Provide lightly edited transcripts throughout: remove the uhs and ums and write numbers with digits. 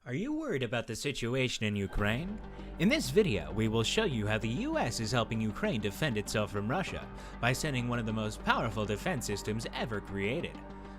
Are you worried about the situation in Ukraine? In this video, we will show you how the US is helping Ukraine defend itself from Russia by sending one of the most powerful defense systems ever created.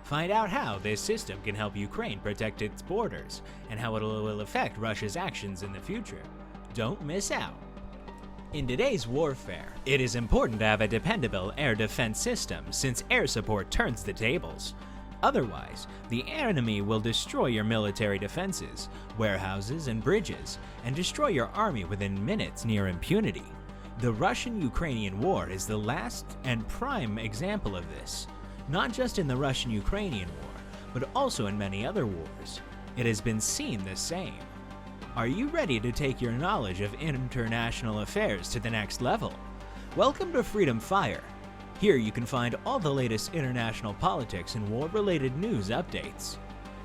Find out how this system can help Ukraine protect its borders and how it will affect Russia's actions in the future. Don't miss out. In today's warfare, it is important to have a dependable air defense system since air support turns the tables. Otherwise, the enemy will destroy your military defenses, warehouses, and bridges, and destroy your army within minutes near impunity. The Russian-Ukrainian war is the last and prime example of this, not just in the Russian-Ukrainian war, but also in many other wars. It has been seen the same. Are you ready to take your knowledge of international affairs to the next level? Welcome to Freedom Fire. Here you can find all the latest international politics and war-related news updates.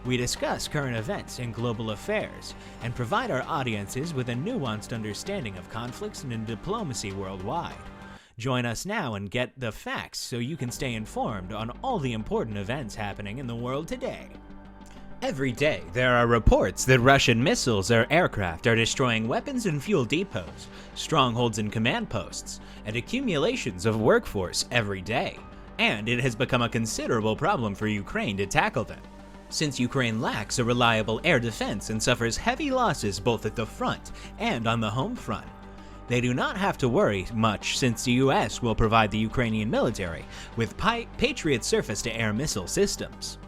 We discuss current events and global affairs, and provide our audiences with a nuanced understanding of conflicts and diplomacy worldwide. Join us now and get the facts so you can stay informed on all the important events happening in the world today. Every day, there are reports that Russian missiles or aircraft are destroying weapons and fuel depots, strongholds and command posts, and accumulations of workforce every day. And it has become a considerable problem for Ukraine to tackle them, since Ukraine lacks a reliable air defense and suffers heavy losses both at the front and on the home front. They do not have to worry much since the US will provide the Ukrainian military with Patriot surface-to-air missile systems.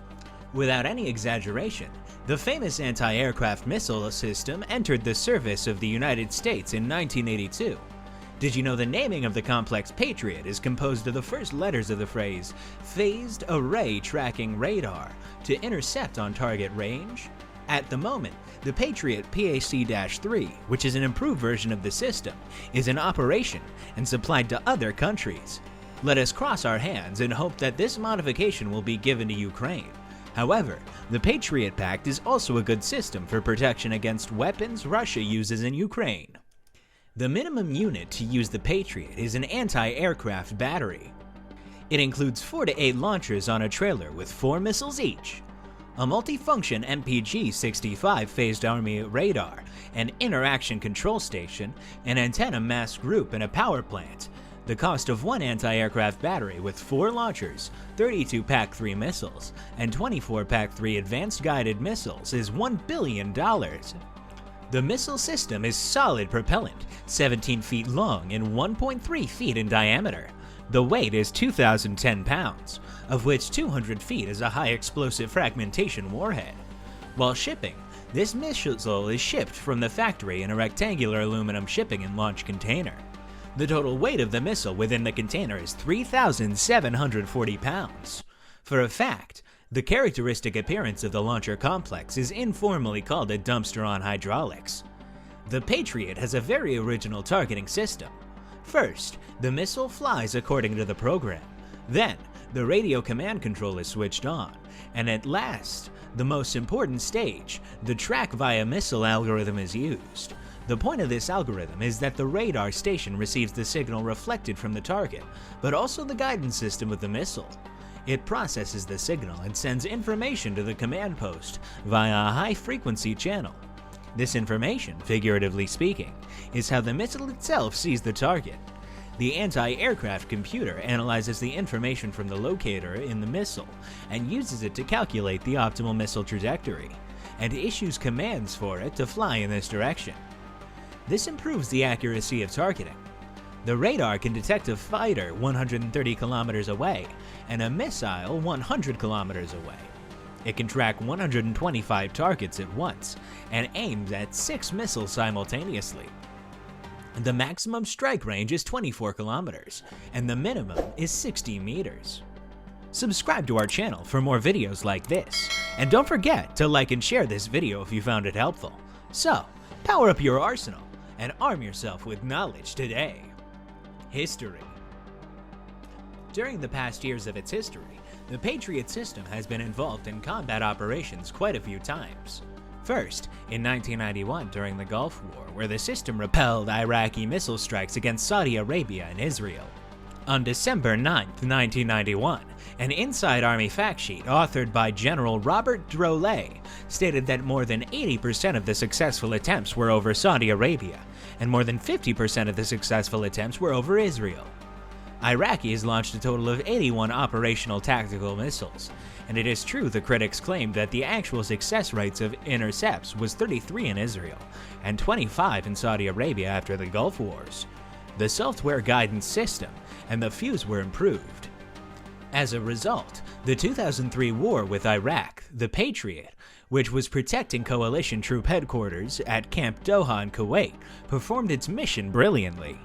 Without any exaggeration, the famous anti-aircraft missile system entered the service of the United States in 1982. Did you know the naming of the complex Patriot is composed of the first letters of the phrase Phased Array Tracking Radar to intercept on target range? At the moment, the Patriot PAC-3, which is an improved version of the system, is in operation and supplied to other countries. Let us cross our hands and hope that this modification will be given to Ukraine. However, the Patriot Pact is also a good system for protection against weapons Russia uses in Ukraine. The minimum unit to use the Patriot is an anti-aircraft battery. It includes 4 to 8 launchers on a trailer with 4 missiles each, a multifunction MPG-65 phased army radar, an interaction control station, an antenna mast group, and a power plant. The cost of one anti-aircraft battery with 4 launchers, 32 PAC-3 missiles, and 24 PAC-3 advanced guided missiles is $1 billion. The missile system is solid propellant, 17 feet long and 1.3 feet in diameter. The weight is 2,010 pounds, of which 200 feet is a high explosive fragmentation warhead. While shipping, this missile is shipped from the factory in a rectangular aluminum shipping and launch container. The total weight of the missile within the container is 3,740 pounds. For a fact, the characteristic appearance of the launcher complex is informally called a dumpster on hydraulics. The Patriot has a very original targeting system. First, the missile flies according to the program. Then, the radio command control is switched on. And at last, the most important stage, the track via missile algorithm is used. The point of this algorithm is that the radar station receives the signal reflected from the target, but also the guidance system of the missile. It processes the signal and sends information to the command post via a high-frequency channel. This information, figuratively speaking, is how the missile itself sees the target. The anti-aircraft computer analyzes the information from the locator in the missile and uses it to calculate the optimal missile trajectory, and issues commands for it to fly in this direction. This improves the accuracy of targeting. The radar can detect a fighter 130 kilometers away and a missile 100 kilometers away. It can track 125 targets at once and aims at 6 missiles simultaneously. The maximum strike range is 24 kilometers and the minimum is 60 meters. Subscribe to our channel for more videos like this, and don't forget to like and share this video if you found it helpful. So, power up your arsenal and arm yourself with knowledge today. History. During the past years of its history, the Patriot system has been involved in combat operations quite a few times. First, in 1991 during the Gulf War, where the system repelled Iraqi missile strikes against Saudi Arabia and Israel. On December 9, 1991, An Inside Army fact sheet authored by General Robert Drolet stated that more than 80% of the successful attempts were over Saudi Arabia, and more than 50% of the successful attempts were over Israel. Iraqis launched a total of 81 operational tactical missiles, and it is true the critics claimed that the actual success rates of intercepts was 33 in Israel and 25 in Saudi Arabia after the Gulf Wars. The software guidance system and the fuse were improved. As a result, the 2003 war with Iraq, the Patriot, which was protecting coalition troop headquarters at Camp Doha in Kuwait, performed its mission brilliantly.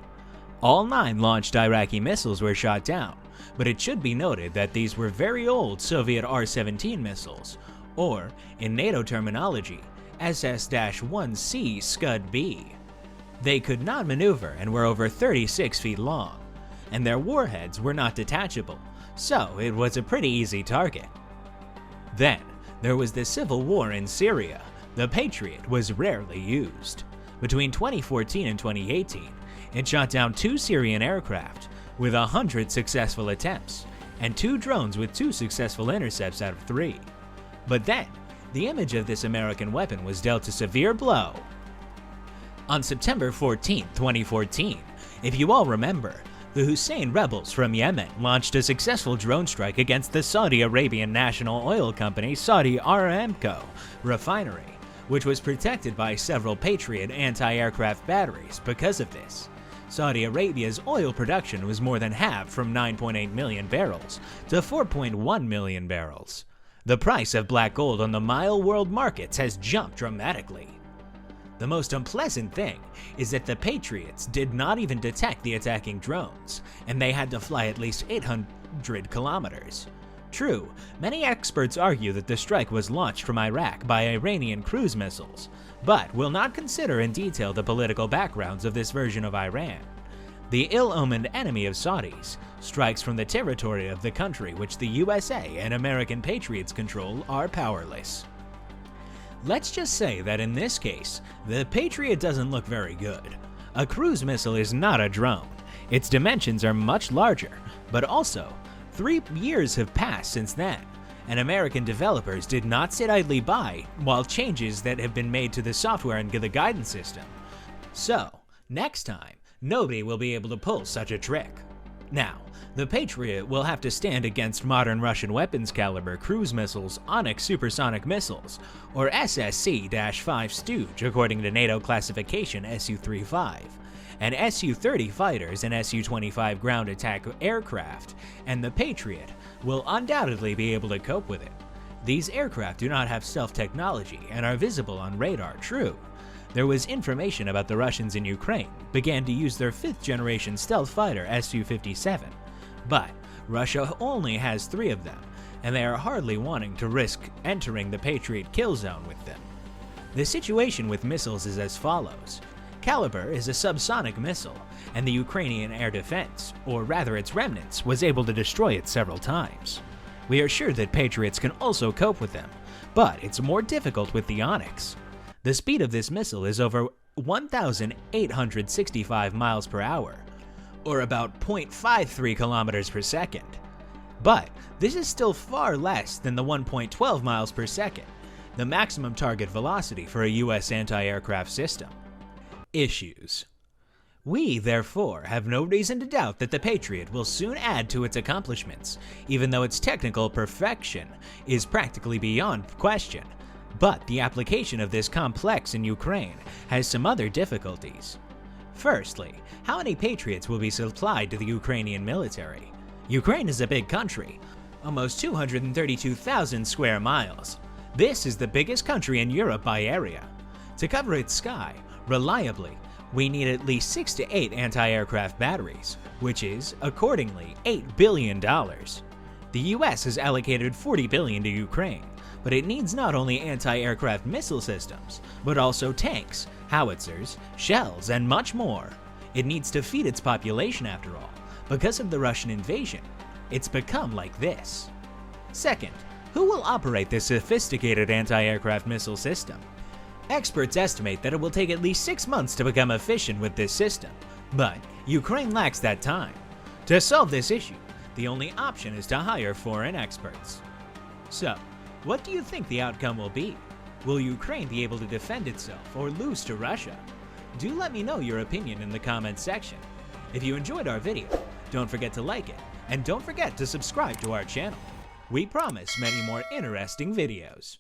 All 9 launched Iraqi missiles were shot down, but it should be noted that these were very old Soviet R-17 missiles, or, in NATO terminology, SS-1C Scud-B. They could not maneuver and were over 36 feet long, and their warheads were not detachable, so it was a pretty easy target. Then, there was the civil war in Syria. The Patriot was rarely used. Between 2014 and 2018, it shot down 2 Syrian aircraft with 100 successful attempts, and 2 drones with 2 successful intercepts out of 3. But then, the image of this American weapon was dealt a severe blow. On September 14, 2014, if you all remember, the Hussein rebels from Yemen launched a successful drone strike against the Saudi Arabian national oil company Saudi Aramco refinery, which was protected by several Patriot anti-aircraft batteries. Because of this, Saudi Arabia's oil production was more than halved from 9.8 million barrels to 4.1 million barrels. The price of black gold on the mile world markets has jumped dramatically. The most unpleasant thing is that the Patriots did not even detect the attacking drones, and they had to fly at least 800 kilometers. True, many experts argue that the strike was launched from Iraq by Iranian cruise missiles, but will not consider in detail the political backgrounds of this version of Iran. The ill-omened enemy of Saudis strikes from the territory of the country which the USA and American Patriots control are powerless. Let's just say that in this case, the Patriot doesn't look very good. A cruise missile is not a drone. Its dimensions are much larger, but also, 3 years have passed since then, and American developers did not sit idly by while changes that have been made to the software and the guidance system. So, next time, nobody will be able to pull such a trick. Now, the Patriot will have to stand against modern Russian weapons caliber cruise missiles, Onyx supersonic missiles, or SSC-5 Stooge according to NATO classification Su-35, and Su-30 fighters and Su-25 ground attack aircraft, and the Patriot will undoubtedly be able to cope with it. These aircraft do not have stealth technology and are visible on radar, true. There was information about the Russians in Ukraine began to use their 5th generation stealth fighter Su-57, but Russia only has 3 of them, and they are hardly wanting to risk entering the Patriot kill zone with them. The situation with missiles is as follows. Caliber is a subsonic missile, and the Ukrainian air defense, or rather its remnants, was able to destroy it several times. We are sure that Patriots can also cope with them, but it's more difficult with the Onyx. The speed of this missile is over 1,865 miles per hour, or about 0.53 kilometers per second. But this is still far less than the 1.12 miles per second, the maximum target velocity for a US anti-aircraft system. Issues. We, therefore, have no reason to doubt that the Patriot will soon add to its accomplishments, even though its technical perfection is practically beyond question. But the application of this complex in Ukraine has some other difficulties. Firstly, how many Patriots will be supplied to the Ukrainian military? Ukraine is a big country, almost 232,000 square miles. This is the biggest country in Europe by area. To cover its sky reliably, we need at least 6 to 8 anti-aircraft batteries, which is, accordingly, $8 billion. The US has allocated $40 billion to Ukraine, but it needs not only anti-aircraft missile systems, but also tanks, howitzers, shells, and much more. It needs to feed its population after all. Because of the Russian invasion, it's become like this. Second, who will operate this sophisticated anti-aircraft missile system? Experts estimate that it will take at least 6 months to become efficient with this system, but Ukraine lacks that time. To solve this issue, the only option is to hire foreign experts. So, what do you think the outcome will be? Will Ukraine be able to defend itself or lose to Russia? Do let me know your opinion in the comments section. If you enjoyed our video, don't forget to like it, and don't forget to subscribe to our channel. We promise many more interesting videos.